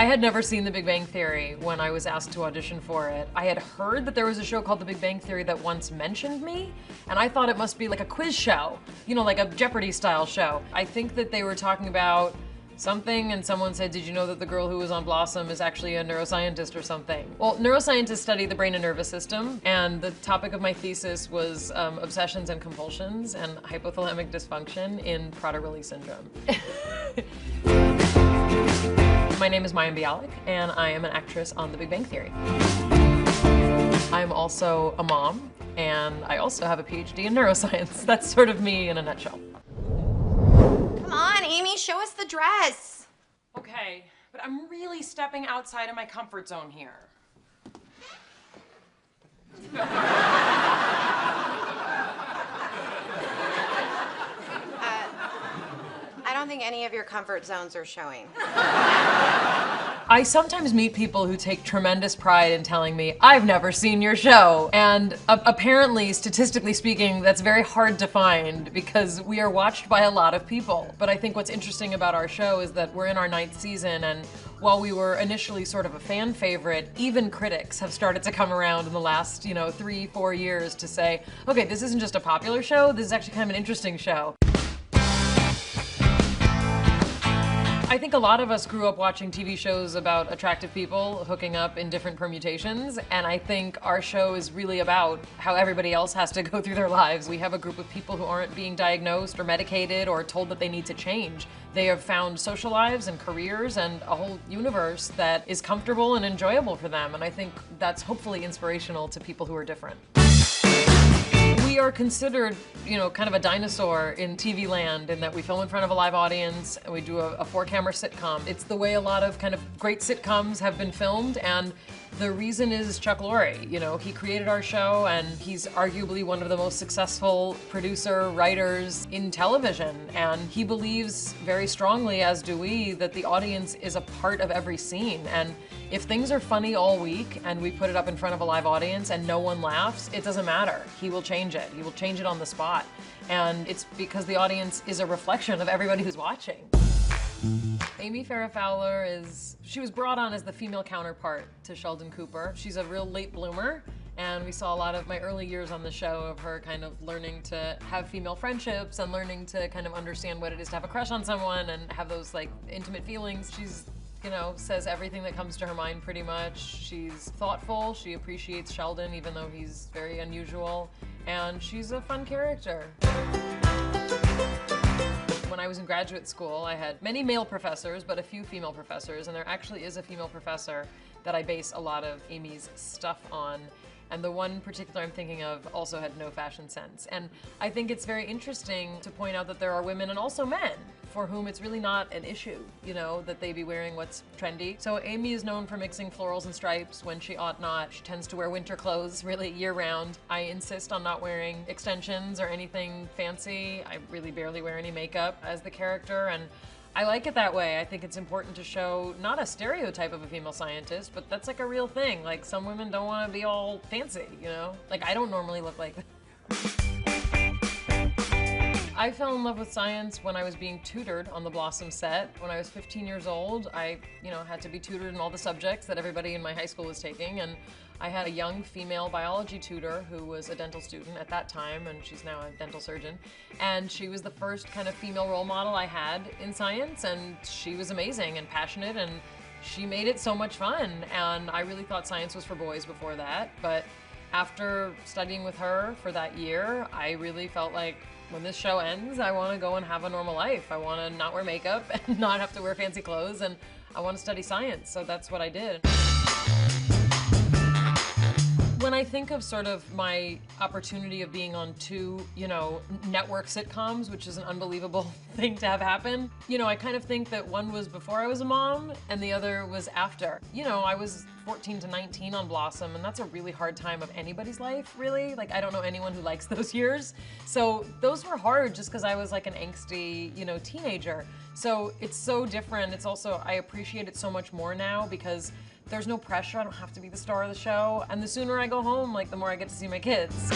I had never seen The Big Bang Theory when I was asked to audition for it. I had heard that there was a show called The Big Bang Theory that once mentioned me, and I thought it must be like a quiz show, you know, like a Jeopardy style show. I think that they were talking about something, and someone said, did you know that the girl who was on Blossom is actually a neuroscientist or something? Well, neuroscientists study the brain and nervous system, and the topic of my thesis was obsessions and compulsions and hypothalamic dysfunction in Prader-Willi syndrome. My name is Mayim Bialik, and I am an actress on The Big Bang Theory. I'm also a mom, and I also have a PhD in neuroscience. That's sort of me in a nutshell. Come on, Amy, show us the dress. Okay, but I'm really stepping outside of my comfort zone here. I don't think any of your comfort zones are showing. I sometimes meet people who take tremendous pride in telling me, I've never seen your show. And apparently, statistically speaking, that's very hard to find because we are watched by a lot of people. But I think what's interesting about our show is that we're in our 9th season, and while we were initially sort of a fan favorite, even critics have started to come around in the last, 3-4 years to say, okay, this isn't just a popular show, this is actually kind of an interesting show. I think a lot of us grew up watching TV shows about attractive people hooking up in different permutations, and I think our show is really about how everybody else has to go through their lives. We have a group of people who aren't being diagnosed or medicated or told that they need to change. They have found social lives and careers and a whole universe that is comfortable and enjoyable for them, and I think that's hopefully inspirational to people who are different. We are considered, kind of a dinosaur in TV land in that we film in front of a live audience and we do a 4-camera sitcom. It's the way a lot of kind of great sitcoms have been filmed, and the reason is Chuck Lorre. He created our show, and he's arguably one of the most successful writers in television, and he believes very strongly, as do we, that the audience is a part of every scene. And if things are funny all week and we put it up in front of a live audience and no one laughs, it doesn't matter. He will change it. He will change it on the spot. And it's because the audience is a reflection of everybody who's watching. Amy Farrah Fowler she was brought on as the female counterpart to Sheldon Cooper. She's a real late bloomer, and we saw a lot of my early years on the show of her kind of learning to have female friendships and learning to kind of understand what it is to have a crush on someone and have those like intimate feelings. She's says everything that comes to her mind pretty much. She's thoughtful, she appreciates Sheldon even though he's very unusual, and she's a fun character. When I was in graduate school, I had many male professors, but a few female professors, and there actually is a female professor that I base a lot of Amy's stuff on. And the one particular I'm thinking of also had no fashion sense. And I think it's very interesting to point out that there are women and also men for whom it's really not an issue, that they be wearing what's trendy. So Amy is known for mixing florals and stripes when she ought not. She tends to wear winter clothes really year-round. I insist on not wearing extensions or anything fancy. I really barely wear any makeup as the character, and I like it that way. I think it's important to show not a stereotype of a female scientist, but that's like a real thing. Like, some women don't want to be all fancy, Like, I don't normally look like that. I fell in love with science when I was being tutored on the Blossom set. When I was 15 years old, I, had to be tutored in all the subjects that everybody in my high school was taking, and I had a young female biology tutor who was a dental student at that time, and she's now a dental surgeon. And she was the first kind of female role model I had in science, and she was amazing and passionate, and she made it so much fun. And I really thought science was for boys before that, but after studying with her for that year, I really felt like when this show ends, I want to go and have a normal life. I want to not wear makeup and not have to wear fancy clothes, and I want to study science, so that's what I did. When I think of sort of my opportunity of being on 2, network sitcoms, which is an unbelievable thing to have happen, I kind of think that one was before I was a mom and the other was after. I was 14 to 19 on Blossom, and that's a really hard time of anybody's life, really. Like, I don't know anyone who likes those years. So those were hard just because I was like an angsty, teenager. So it's so different. It's also, I appreciate it so much more now because there's no pressure. I don't have to be the star of the show. And the sooner I go home, the more I get to see my kids.